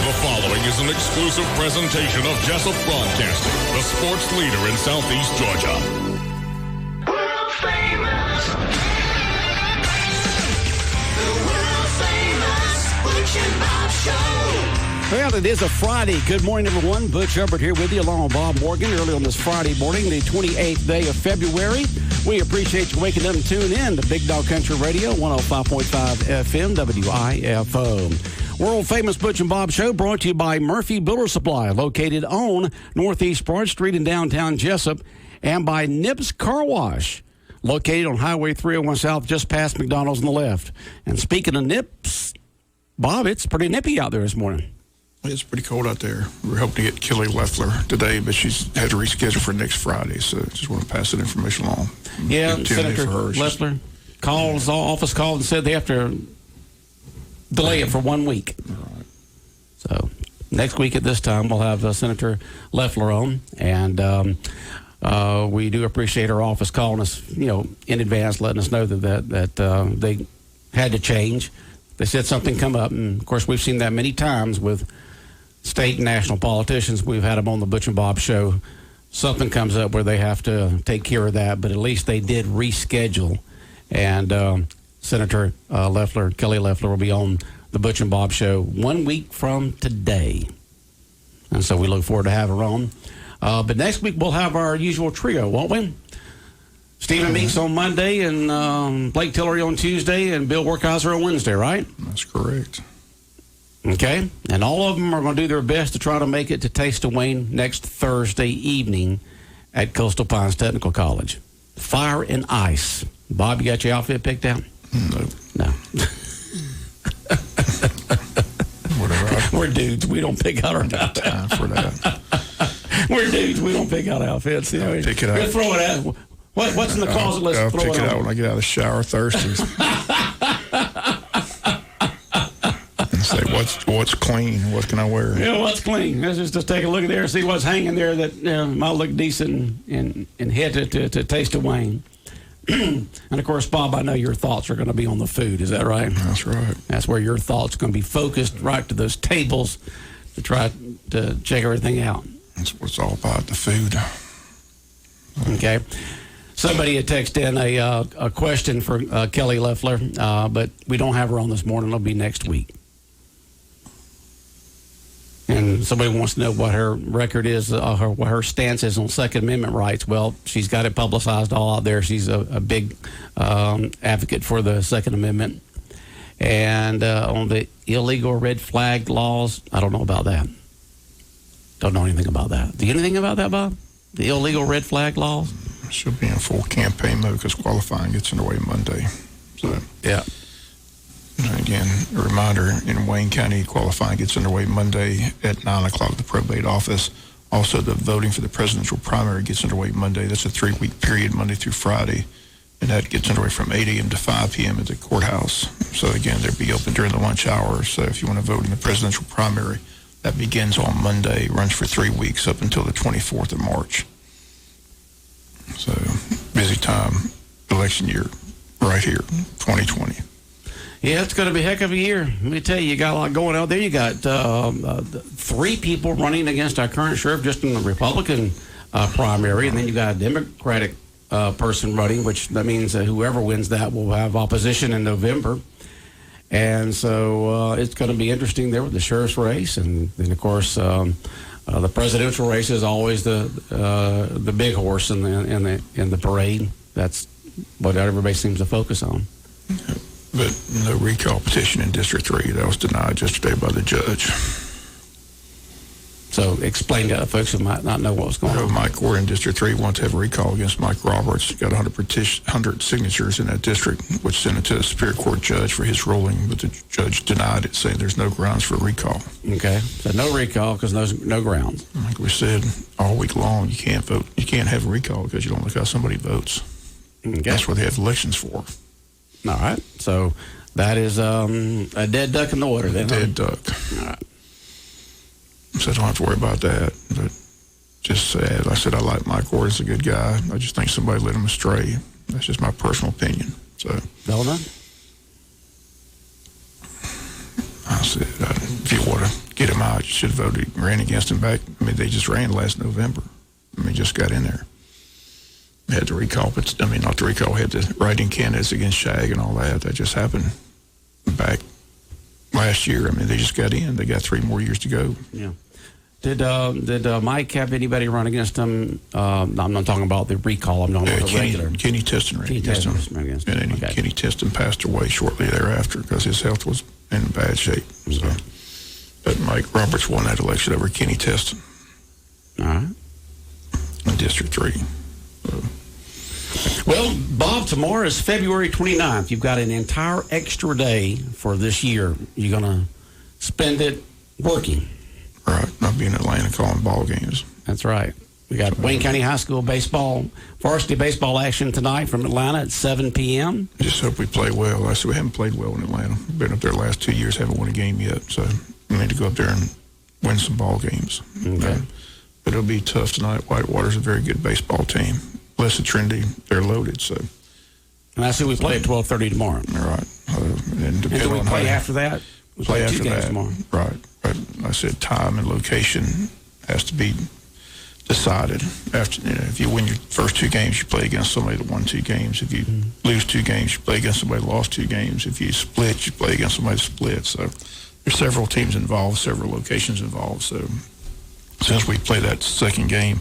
The following is an exclusive presentation of Jessup Broadcasting, the sports leader in Southeast Georgia. World famous. The world famous Butch and Bob Show. Well, it is a Friday. Good morning, everyone. Butch Hubbard here with you, along with Bob Morgan, early on this Friday morning, the 28th day of February. We appreciate you waking up and tuning in to Big Dog Country Radio, 105.5 FM, WIFO. World-famous Butch and Bob Show brought to you by Murphy Builder Supply, located on Northeast Broad Street in downtown Jessup, and by Nips Car Wash, located on Highway 301 South, just past McDonald's on the left. And speaking of nips, Bob, it's pretty nippy out there this morning. It's pretty cold out there. We were hoping to get Kelly Loeffler today, but she's had to reschedule for next Friday, so just want to pass that information along. Yeah, Senator Loeffler called, office called and said they have to delay it for 1 week. All right. So next week at this time, we'll have Senator Loeffler on, and we do appreciate her office calling us, in advance, letting us know that they had to change. They said something come up, and of course we've seen that many times with state and national politicians. We've had them on the Butch and Bob Show. Something comes up where they have to take care of that, but at least they did reschedule. And Senator Loeffler, Kelly Loeffler, will be on the Butch and Bob Show 1 week from today. And so we look forward to having her on. But next week we'll have our usual trio, won't we? Stephen Meeks on Monday, and Blake Tillery on Tuesday, and Bill Werkheiser on Wednesday, right? That's correct. Okay. And all of them are going to do their best to try to make it to Taste of Wayne next Thursday evening at Coastal Pines Technical College. Fire and Ice. Bob, you got your outfit picked out? No. Whatever. We're dudes. We don't pick out our outfits. Time for that. We're dudes. We don't pick out outfits. Pick it out. We'll throw it out. What's in the closet? Let's I'll throw pick it it out on. when I get out of the shower thirsty. And say, what's clean? What can I wear? Yeah, what's clean? Let's just take a look at there and see what's hanging there that might look decent and head to Taste of Wayne. And, of course, Bob, I know your thoughts are going to be on the food. Is that right? That's right. That's where your thoughts are going to be focused, right to those tables to try to check everything out. That's what it's all about, the food. Okay. Somebody had texted in a question for Kelly Loeffler, but we don't have her on this morning. It'll be next week. And somebody wants to know what her record is, what her stance is on Second Amendment rights. Well, she's got it publicized all out there. She's a big advocate for the Second Amendment. And on the illegal red flag laws, I don't know about that. Don't know anything about that. Do you know anything about that, Bob? The illegal red flag laws? She'll be in full campaign mode because qualifying gets underway Monday. So, yeah. And again, a reminder, in Wayne County, qualifying gets underway Monday at 9 o'clock at the probate office. Also, the voting for the presidential primary gets underway Monday. That's a 3-week period, Monday through Friday. And that gets underway from 8 a.m. to 5 p.m. at the courthouse. So, again, they'll be open during the lunch hour. So if you want to vote in the presidential primary, that begins on Monday, runs for 3 weeks up until the 24th of March. So, busy time, election year, right here, 2020. Yeah, it's going to be a heck of a year. Let me tell you, you got a lot going out there. You got 3 people running against our current sheriff just in the Republican primary, and then you got a Democratic person running, which that means that whoever wins that will have opposition in November. And so it's going to be interesting there with the sheriff's race, and then of course the presidential race is always the big horse in the parade. That's what everybody seems to focus on. But no recall petition in District 3. That was denied yesterday by the judge. So explain to folks who might not know what was going on. Mike Gordon, District 3, wants to have a recall against Mike Roberts. Got 100 signatures in that district, which sent it to a Superior Court judge for his ruling, but the judge denied it, saying there's no grounds for recall. Okay, so no recall because no grounds. Like we said all week long, you can't vote. You can't have a recall because you don't look how somebody votes. Okay. That's what they have elections for. All right, so that is a dead duck in the water then. Dead duck. All right. So I don't have to worry about that. But just sad. I said I like Mike Gordon. He's a good guy. I just think somebody led him astray. That's just my personal opinion. So Don't know. I said, if you want to get him out, should have ran against them back. I mean, they just ran last November. I mean, just got in there. Had to recall, but I mean, not to recall, had the write-in candidates against Shag and all that. That just happened back last year. I mean, they just got in. They got 3 more years to go. Yeah. Did Mike have anybody run against him? I'm not talking about the recall. I'm talking about the regular. Kenny Teston ran against him. And then Kenny Teston passed away shortly thereafter because his health was in bad shape. So, but Mike Roberts won that election over Kenny Teston. All right. In District 3. So. Well, Bob, tomorrow is February 29th. You've got an entire extra day for this year. You're going to spend it working. Right. I'll be in Atlanta calling ball games. That's right. We got Wayne County High School varsity baseball action tonight from Atlanta at 7 p.m. Just hope we play well. I said we haven't played well in Atlanta. We've been up there the last 2 years, haven't won a game yet. So we need to go up there and win some ball games. Okay. But it'll be tough tonight. Whitewater's a very good baseball team. Blessed Trinity, they're loaded. So. And that's who we play at 12:30 tomorrow. All right. And do we play after that? We play after 2 games tomorrow. Right. But I said time and location has to be decided. After, if you win your first 2 games, you play against somebody that won 2 games. If you lose 2 games, you play against somebody that lost 2 games. If you split, you play against somebody that split. So there's several teams involved, several locations involved. So since we play that second game,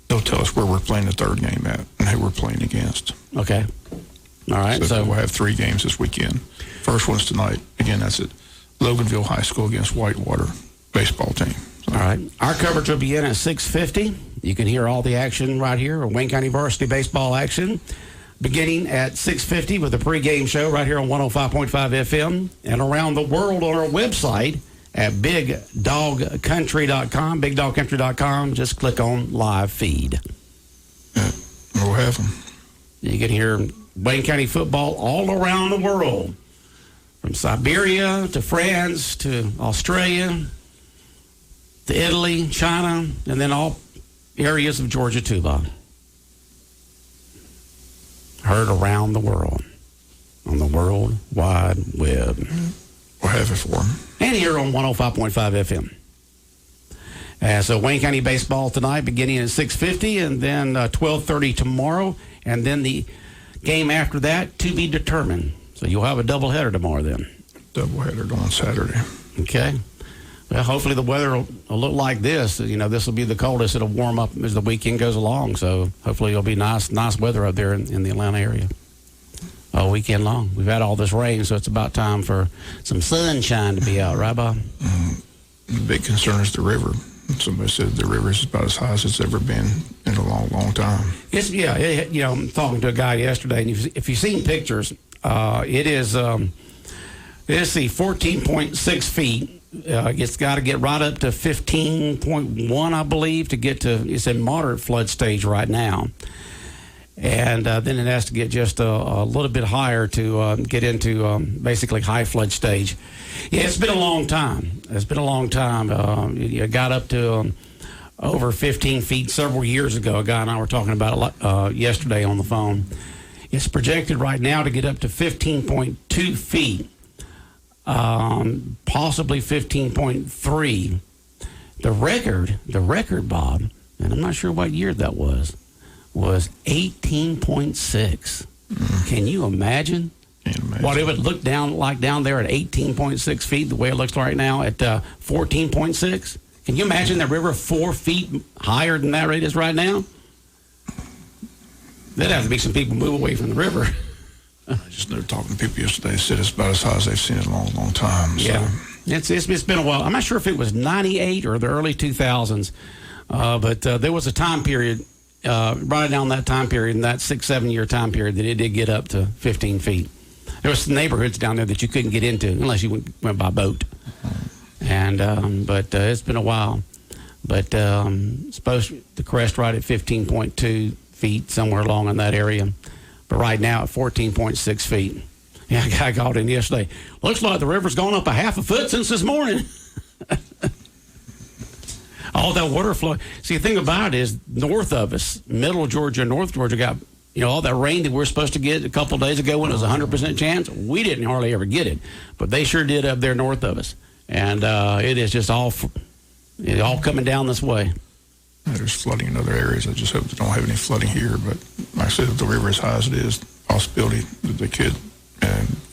they'll tell us where we're playing the third game at and who we're playing against. Okay. All right. So we'll have 3 games this weekend. First one's tonight. Again, that's at Loganville High School against Whitewater baseball team. So. All right. Our coverage will be in at 6:50. You can hear all the action right here, Wayne County Varsity Baseball action, beginning at 6:50 with a pregame show right here on 105.5 FM and around the world on our website at BigDogCountry.com. BigDogCountry.com. Just click on live feed. Yeah, we'll have them. You can hear Wayne County football all around the world, from Siberia to France to Australia to Italy, China, and then all areas of Georgia too, Bob. Heard around the world on the World Wide Web. We'll have it for them. And here on 105.5 FM. So Wayne County baseball tonight beginning at 6:50 and then 12:30 tomorrow. And then the game after that to be determined. So you'll have a doubleheader tomorrow then. Doubleheader on Saturday. Okay. Well, hopefully the weather will look like this. This will be the coldest. It'll warm up as the weekend goes along. So hopefully it'll be nice weather up there in the Atlanta area all weekend long. We've had all this rain, so it's about time for some sunshine to be out, right, Bob? The big concern is the river. Somebody said the river is about as high as it's ever been in a long, long time. I'm talking to a guy yesterday, and if you've seen pictures, it is the 14.6 feet. It's got to get right up to 15.1, I believe, to get to, it's in moderate flood stage right now. And then it has to get just a little bit higher to get into basically high flood stage. Yeah, it's been a long time. It got up to over 15 feet several years ago. A guy and I were talking about it yesterday on the phone. It's projected right now to get up to 15.2 feet, possibly 15.3. The record, Bob, and I'm not sure what year that was 18.6. Can you imagine? What it would look like down there at 18.6 feet, the way it looks right now at 14.6? Can you imagine the river 4 feet higher than that rate is right now? There'd have to be some people move away from the river. I just know talking to people yesterday, they said it's about as high as they've seen it in a long, long time. So. Yeah, it's been a while. I'm not sure if it was 98 or the early 2000s, but there was a time period right down that time period, in that 6-7 year time period, that it did get up to 15 feet. There was some neighborhoods down there that you couldn't get into unless you went by boat. And but it's been a while. But supposed to crest right at 15.2 feet, somewhere along in that area. But right now at 14.6 feet. Yeah, a guy called in yesterday. Looks like the river's gone up a half a foot since this morning. All that water flow. See, the thing about it is, north of us, middle Georgia, North Georgia, got all that rain that we were supposed to get a couple of days ago when it was 100% chance. We didn't hardly ever get it, but they sure did up there north of us. And it is just all It all coming down this way. There's flooding in other areas. I just hope they don't have any flooding here. But like I said, if the river as high as it is, possibility that they could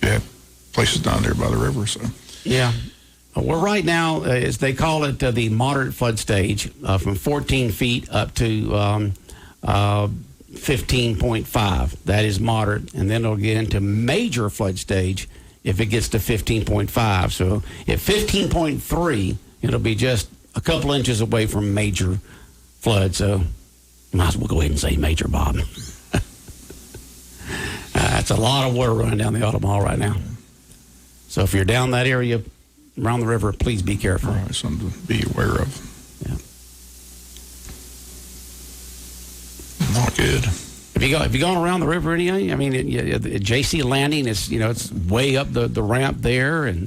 have places down there by the river. So yeah. Well, right now, as they call it, the moderate flood stage from 14 feet up to 15.5. That is moderate. And then it'll get into major flood stage if it gets to 15.5. So at 15.3, it'll be just a couple inches away from major flood. So might as well go ahead and say major, Bob. That's a lot of water running down the Autumn Hall right now. So if you're down that area around the river, please be careful. All right, something to be aware of. Yeah. Not good. Have you gone around the river any? I mean, JC Landing is, it's way up the ramp there, and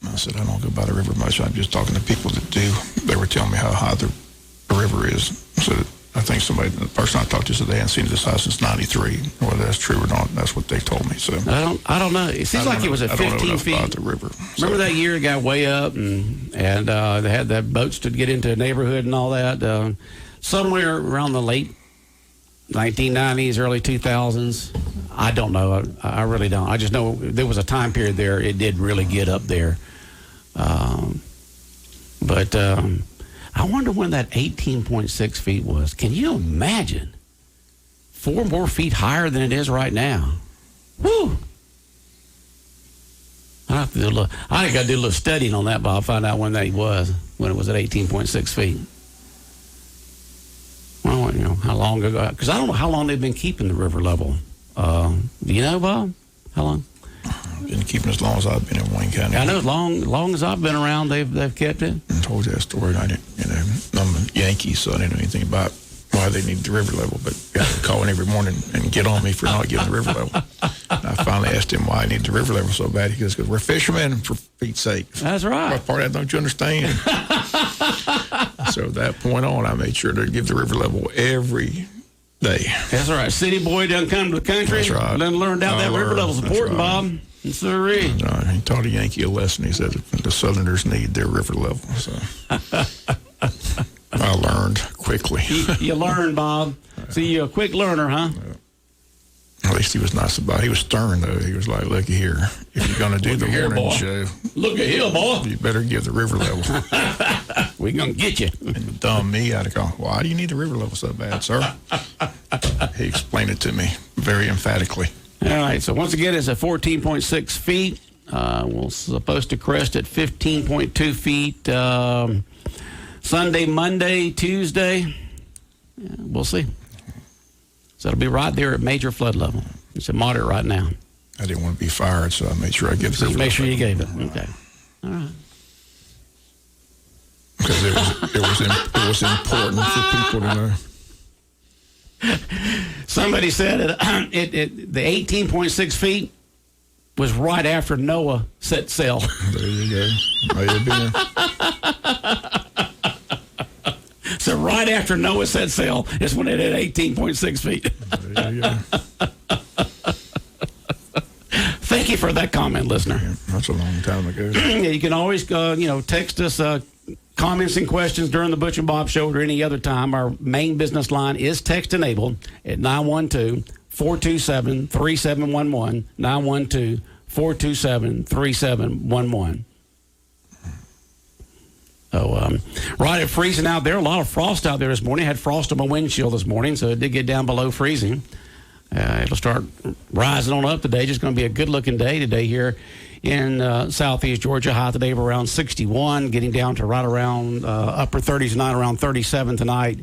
I said I don't go by the river much. I'm just talking to people that do. They were telling me how high the river is. So I think the person I talked to said they hadn't seen it this high since '93. Whether that's true or not, that's what they told me. So I don't know. It seems like it was at 15 feet. About the river. Remember that year it got way up, and they had that boats to get into a neighborhood and all that. Somewhere around the late 1990s, early 2000s. I don't know. I really don't. I just know there was a time period there. It did really get up there. But I wonder when that 18.6 feet was. Can you imagine? 4 more feet higher than it is right now. Woo! I think I got to do a little studying on that, Bob. Find out when it was at 18.6 feet. Well, how long ago? Because I don't know how long they've been keeping the river level. Do you know, Bob? How long? Been keeping as long as I've been in Wayne County. I know as long as I've been around, they've kept it. I told you that story. And I didn't, I'm a Yankee, so I didn't know anything about why they need the river level. But I would call in every morning and get on me for not getting the river level. And I finally asked him why I need the river level so bad. He goes, "Because we're fishermen, for Pete's sake." That's right. What part of that don't you understand? So at that point on, I made sure to give the river level every day. That's right. City boy doesn't come to the country. That's right. Doesn't learn down that river level's important, right. Bob. Yes, sir. He taught a Yankee a lesson. He said the Southerners need their river level. So I learned quickly. You learned, Bob. See, you're a quick learner, huh? At least he was nice about it. He was stern, though. He was like, "Look here, if you're going to do the morning show, look at here, boy. You better give the river level." We're going to get you. And dumb me, I'd go, "Why do you need the river level so bad, sir?" He explained it to me very emphatically. All right, so once again, it's at 14.6 feet. We're supposed to crest at 15.2 feet Sunday, Monday, Tuesday. Yeah, we'll see. So it'll be right there at major flood level. It's at moderate right now. I didn't want to be fired, so I made sure I gave the river Make sure level. you gave it. Okay. All right. Because it was important for people to know. Somebody said the 18.6 feet was right after Noah set sail. There you go. May have been. So right after Noah set sail is when it hit 18.6 feet. There you go. Thank you for that comment, listener. Yeah, that's a long time ago. Yeah, you can always text us comments and questions during the Butch and Bob Show or any other time. Our main business line is text enabled at 912-427-3711, 912-427-3711. So, right at freezing out there, a lot of frost out there this morning. I had frost on my windshield this morning, so it did get down below freezing. It'll start rising on up today. Just going to be a good-looking day today here in southeast Georgia. High today of around 61, getting down to right around upper 30s tonight, around 37 tonight.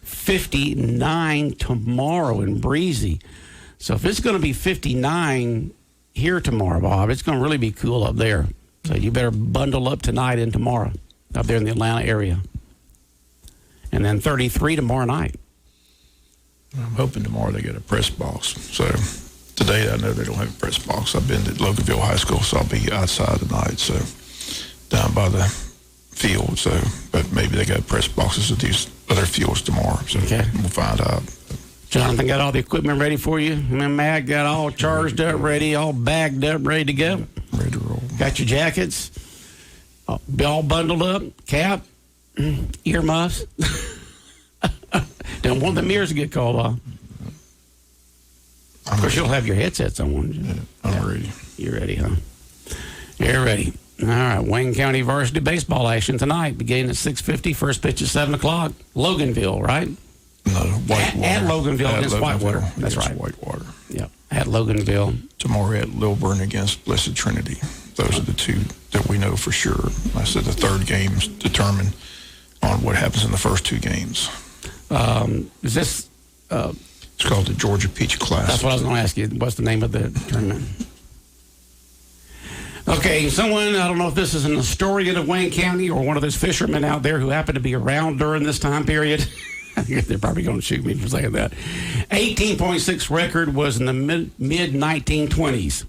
59 tomorrow and breezy. So if it's going to be 59 here tomorrow, Bob, it's going to really be cool up there. So you better bundle up tonight and tomorrow up there in the Atlanta area. And then 33 tomorrow night. I'm hoping tomorrow they get a press box. So today I know they don't have a press box. I've been at Loganville High School, so I'll be outside tonight, so down by the field. So, but maybe they got press boxes at these other fields tomorrow. So We'll find out. Jonathan got all the equipment ready for you. And then Matt got all charged up, ready, all bagged up, ready to go. Ready to roll. Got your jackets, be all bundled up, cap. Earmuffs. Don't want the ears to get called off. Of course, you'll have your headsets on, won't you? Yeah, I'm ready. You're ready, huh? You're ready. All right, Wayne County varsity baseball action tonight, beginning at 6:50. First pitch at 7 o'clock. Loganville, right? No, Whitewater. At Loganville against Whitewater. That's against right. Whitewater. Yep, at Loganville. Tomorrow at Lilburn against Blessed Trinity. Those are the two that we know for sure. I said the third game's determined on what happens in the first two games. Is this... It's called the Georgia Peach Classic. That's what I was going to ask you. What's the name of the tournament? Okay, someone, I don't know if this is an historian of Wayne County or one of those fishermen out there who happened to be around during this time period. They're probably going to shoot me for saying that. 18.6 record was in the mid-1920s.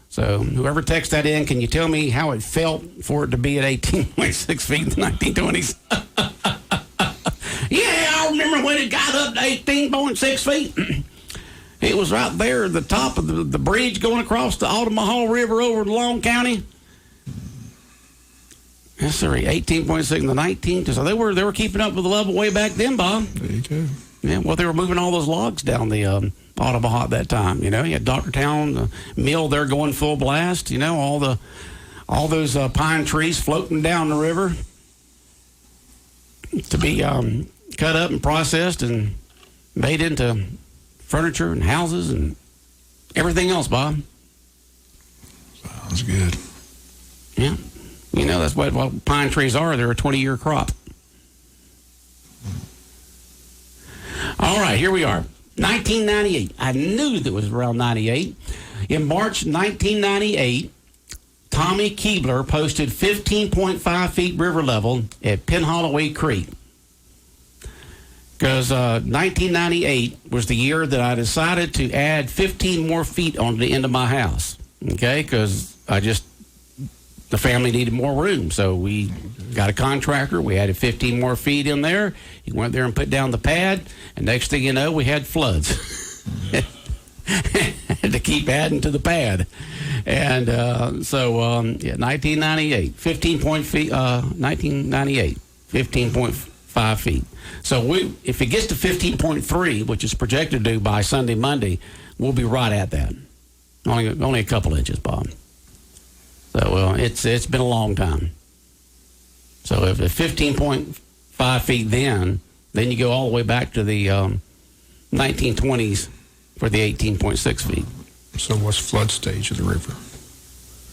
So whoever texted that in, can you tell me how it felt for it to be at 18.6 feet in the 1920s? Yeah, I remember when it got up to 18.6 feet. It was right there at the top of the bridge going across the Altamaha River over to Long County. Yes, sir. 18.6 in the 19th. So they were keeping up with the level way back then, Bob. There you go. Yeah, well, they were moving all those logs down the Altamaha at that time. You know, you had Doctortown, the mill there going full blast. You know, all those pine trees floating down the river to be cut up and processed and made into furniture and houses and everything else, Bob. Sounds good. Yeah. You know, that's what pine trees are. They're a 20-year crop. All right, here we are. 1998. I knew that it was around 98. In March 1998, Tommy Keebler posted 15.5 feet river level at Penholloway Creek. Because 1998 was the year that I decided to add 15 more feet on the end of my house. Okay, because the family needed more room. So we got a contractor. We added 15 more feet in there. He went there and put down the pad. And next thing you know, we had floods. Had to keep adding to the pad. And 1998, 15.5 feet. So if it gets to 15.3, which is projected to do by Sunday, Monday, we'll be right at that. Only a couple inches, Bob. So it's been a long time. So if 15.5 feet then you go all the way back to the 1920s for the 18.6 feet. So what's flood stage of the river?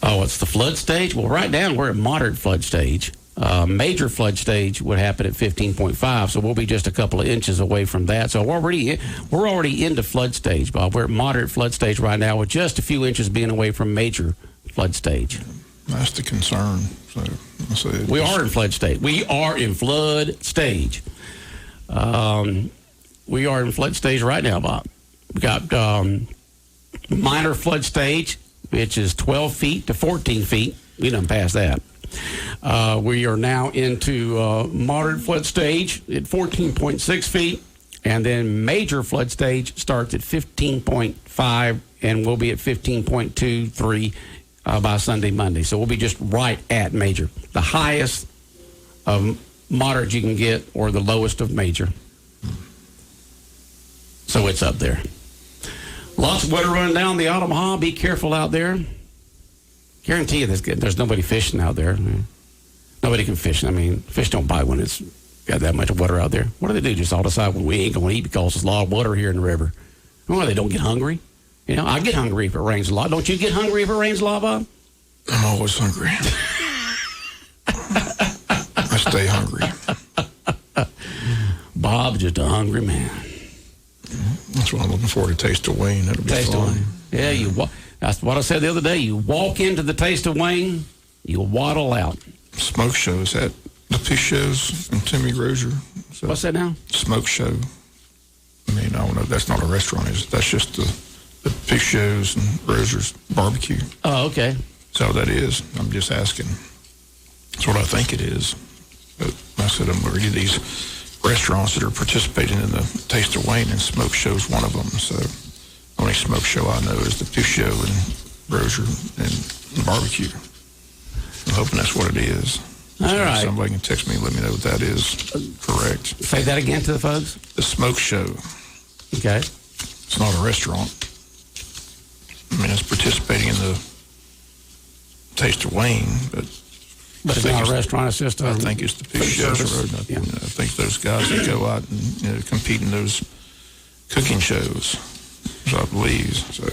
Oh, it's the flood stage? Well, right now we're at moderate flood stage. Major flood stage would happen at 15.5, so we'll be just a couple of inches away from that. So we're already into flood stage, Bob. We're at moderate flood stage right now with just a few inches being away from major flood stage. That's the concern. We are in flood stage. We are in flood stage. We are in flood stage right now, Bob. We got minor flood stage, which is 12 feet to 14 feet. We done passed that. We are now into moderate flood stage at 14.6 feet, and then major flood stage starts at 15.5, and we'll be at 15.23 by Sunday, Monday. So we'll be just right at major. The highest of moderate you can get, or the lowest of major. So it's up there. Lots of water running down the Altamaha. Be careful out there. Guarantee you there's nobody fishing out there. Nobody can fish. I mean, fish don't bite when it's got that much water out there. What do they do? Just all decide when we ain't going to eat because there's a lot of water here in the river. Well, they don't get hungry. You know, I get hungry if it rains a lot. Don't you get hungry if it rains a lot, Bob? I'm always hungry. I stay hungry. Bob's just a hungry man. That's what I'm looking for, to Taste of Wayne. That'll be Taste fun. of Wayne. Yeah, that's what I said the other day. You walk into the Taste of Wayne, you waddle out. Smoke show, is that the fish shows from Timmy Rozier? What's that now? Smoke show. I mean, I don't know. That's not a restaurant, is it? That's just the fish shows and Rozier's barbecue. Oh, okay. That's all that is. I'm just asking. That's what I think it is. But I said, I'm going to read these restaurants that are participating in the Taste of Wayne, and Smoke Show's one of them. So the only smoke show I know is the fish show and Rozier and barbecue. I'm hoping that's what it is. All right. Somebody can text me and let me know what that is. Correct. Say that again to the folks. The Smoke Show. Okay. It's not a restaurant. I mean, it's participating in the Taste of Wayne, but it's not a restaurant. It's just I think it's the Pooch Road. Yeah. I think those guys that go out and compete in those cooking shows, I believe. So.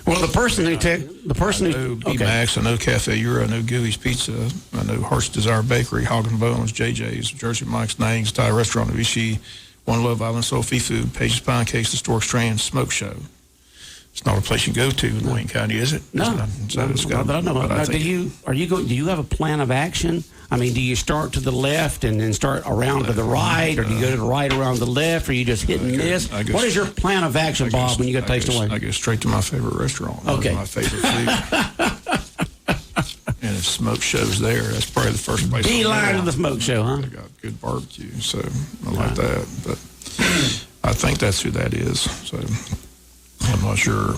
Well, the person who I know B-Max, I know Cafe Euro, I know Gooey's Pizza, I know Heart's Desire Bakery, Hog and Bones, JJ's, Jersey Mike's, Nang's Thai Restaurant, Vichy, One Love Island Soul Food, Page's Pine Cakes, The Stork Strand, Smoke Show. It's not a place you go to in Wayne County, is it? No. I don't know. Do you have a plan of action? I mean, do you start to the left and then start around to the right, or do you go to the right around the left, or are you just hitting this? What is your plan of action, Bob, when you go Taste of Wayne? I go straight to my favorite restaurant. Okay. My favorite food. And if Smoke Show's there, that's probably the first place. Beeline to the Smoke Show, huh? They got good barbecue, so I like that. But I think that's who that is. So I'm not sure.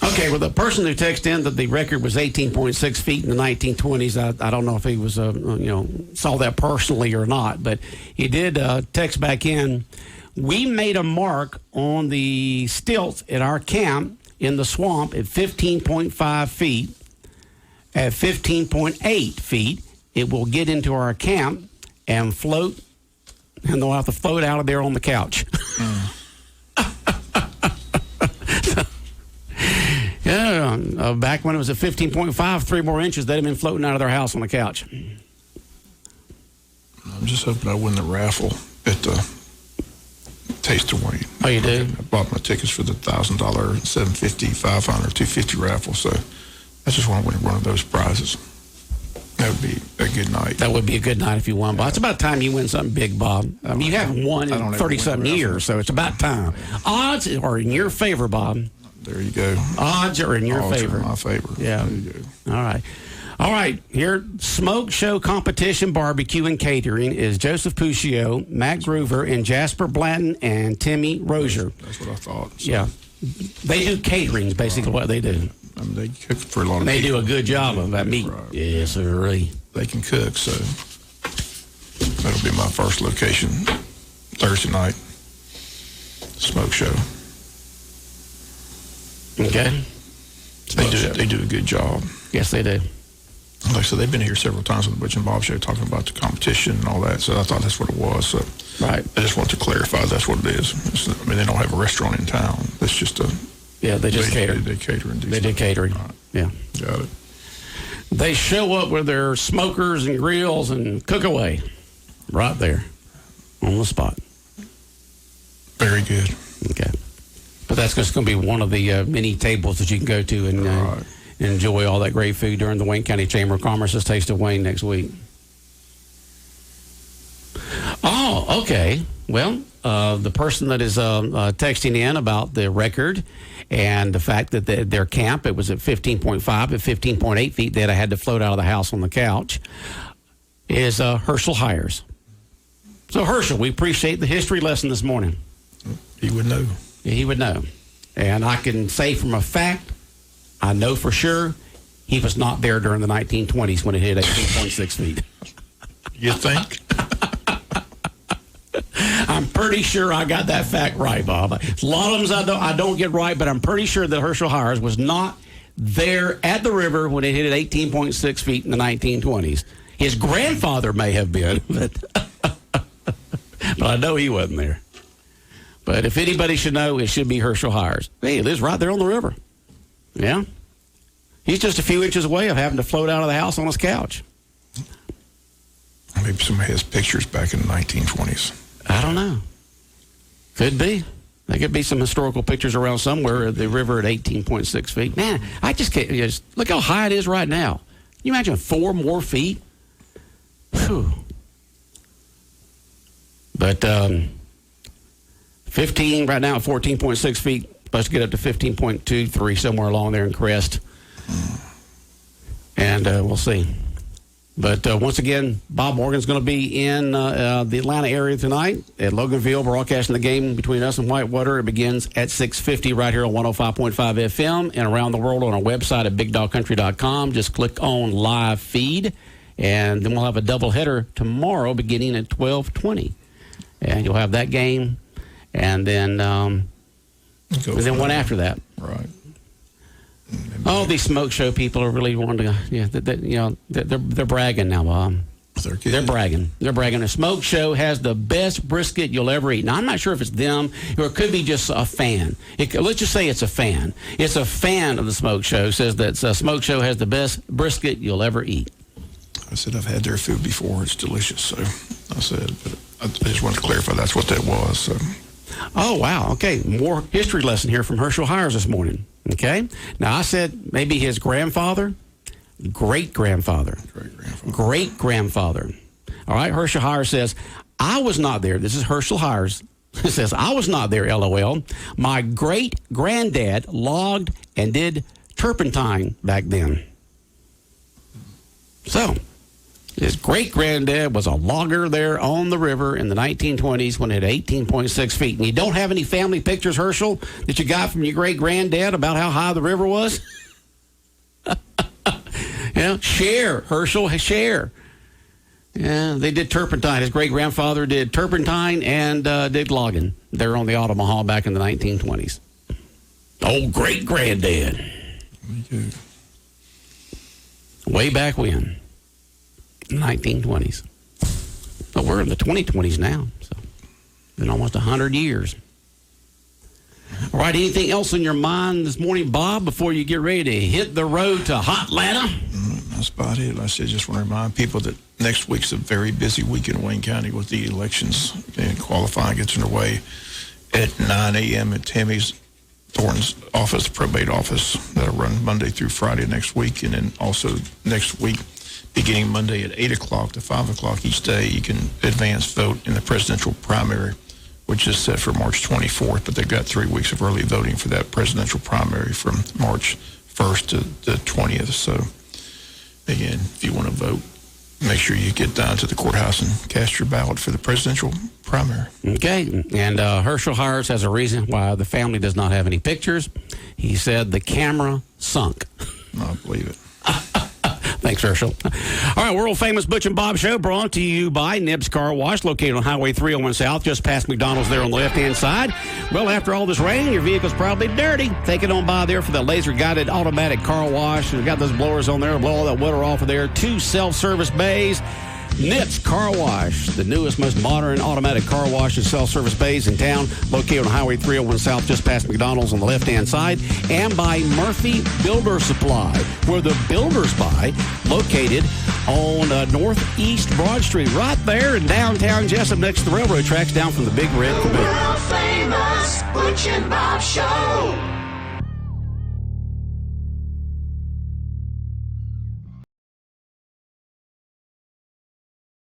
Okay, well, the person who texted in that the record was 18.6 feet in the 1920s, I don't know if he was, saw that personally or not, but he did text back in. We made a mark on the stilts at our camp in the swamp at 15.5 feet. At 15.8 feet, it will get into our camp and float, and they'll have to float out of there on the couch. Yeah, back when it was at 15.5, 3 more inches, they'd have been floating out of their house on the couch. I'm just hoping I win the raffle at the Taste of Wayne. Oh, you do? I bought my tickets for the $1,000, $750, $500, $250 raffle, so I just want to win one of those prizes. That would be a good night. That would be a good night if you won, Bob. It's about time you win something big, Bob. I mean, you haven't won in 30-something years, so it's about time. Odds are in your favor, Bob. There you go. Odds are in your favor. Are in my favor. Yeah. There you go. All right. Here, Smoke Show Competition Barbecue and Catering is Joseph Puccio, Matt Groover, and Jasper Blanton and Timmy Rozier. That's what I thought. So. Yeah. They do catering is basically what they do. I mean, they cook for a lot of They people. do a good job of that meat. Right. Yes, sir. They can cook, so that'll be my first location Thursday night. Smoke Show. Okay. They do a good job. Yes, they do. Like I said, they've been here several times on the Butch and Bob Show talking about the competition and all that, so I thought that's what it was. So Right. I just want to clarify that's what it is. They don't have a restaurant in town. It's just a... Yeah, they just cater. They cater and do They do stuff. catering. Right. Yeah. Got it. They show up with their smokers and grills and cook away right there on the spot. Very good. Okay. But that's just going to be one of the many tables that you can go to and Right. enjoy all that great food during the Wayne County Chamber of Commerce's Taste of Wayne next week. Oh, okay. Well, the person that is texting in about the record and the fact that their camp, it was at 15.5, at 15.8 feet, that I had to float out of the house on the couch, is Herschel Hires. So, Herschel, we appreciate the history lesson this morning. He would know. He would know. And I can say from a fact, I know for sure, he was not there during the 1920s when it hit 18.6 feet. You think? I'm pretty sure I got that fact right, Bob. A lot of them I don't get right, but I'm pretty sure that Herschel Hires was not there at the river when it hit at 18.6 feet in the 1920s. His grandfather may have been, but I know he wasn't there. But if anybody should know, it should be Herschel Hires. Hey, he lives right there on the river. Yeah. He's just a few inches away of having to float out of the house on his couch. Maybe somebody has pictures back in the 1920s. I don't know. Could be. There could be some historical pictures around somewhere of the river at 18.6 feet. Man, I just can't. Look how high it is right now. Can you imagine 4 more feet? Whew. But 15 right now, 14.6 feet. Supposed to get up to 15.23 somewhere along there in Crest. And we'll see. But once again, Bob Morgan's going to be in the Atlanta area tonight at Loganville, broadcasting the game between us and Whitewater. It begins at 6:50 right here on 105.5 FM and around the world on our website at BigDogCountry.com. Just click on live feed, And then we'll have a doubleheader tomorrow beginning at 12:20. And you'll have that game, and then one after that. Right. Oh, these smoke show people are really wanting to, they're bragging now, Bob. They're bragging. They're bragging. The smoke show has the best brisket you'll ever eat. Now, I'm not sure if it's them or it could be just a fan. Let's just say it's a fan. It's a fan of the smoke show. Says that smoke show has the best brisket you'll ever eat. I said I've had their food before. It's delicious. So I said, but I just wanted to clarify that's what that was. So. Oh, wow. Okay. More history lesson here from Herschel Hires this morning. Okay. Now, I said maybe his grandfather, great-grandfather. All right. Herschel Hires says, I was not there. This is Herschel Hires. It says, I was not there, LOL. My great-granddad logged and did turpentine back then. So, his great-granddad was a logger there on the river in the 1920s when it had 18.6 feet. And you don't have any family pictures, Herschel, that you got from your great-granddad about how high the river was? Share, Herschel, share. Yeah, they did turpentine. His great-grandfather did turpentine and did logging there on the Ottawa back in the 1920s. Old great-granddad. Way back when. 1920s. But we're in the 2020s now, so been almost 100 years. All right, anything else in your mind this morning, Bob, before you get ready to hit the road to Hot Atlanta? That's about it. I just want to remind people that next week's a very busy week in Wayne County with the elections, and qualifying gets underway at 9 a.m. at Tammy's Thornton's office, probate office. That'll run Monday through Friday next week, and then also next week, beginning Monday at 8 o'clock to 5 o'clock each day, you can advance vote in the presidential primary, which is set for March 24th, but they've got 3 weeks of early voting for that presidential primary from March 1st to the 20th. So, again, if you want to vote, make sure you get down to the courthouse and cast your ballot for the presidential primary. Okay, and Herschel Hires has a reason why the family does not have any pictures. He said the camera sunk. I believe it. Thanks, Herschel. All right, world-famous Butch and Bob Show brought to you by Nibs Car Wash, located on Highway 301 South, just past McDonald's there on the left-hand side. Well, after all this rain, your vehicle's probably dirty. Take it on by there for the laser-guided automatic car wash. We've got those blowers on there, blow all that water off of there. 2 self-service bays. Nibs Car Wash, the newest, most modern automatic car wash and self-service bays in town, located on Highway 301 South, just past McDonald's on the left-hand side, and by Murphy Builder Supply, where the builders buy, located on Northeast Broad Street, right there in downtown Jessup, next to the railroad tracks down from the Big Red Caboose. World famous Butch and Bob Show.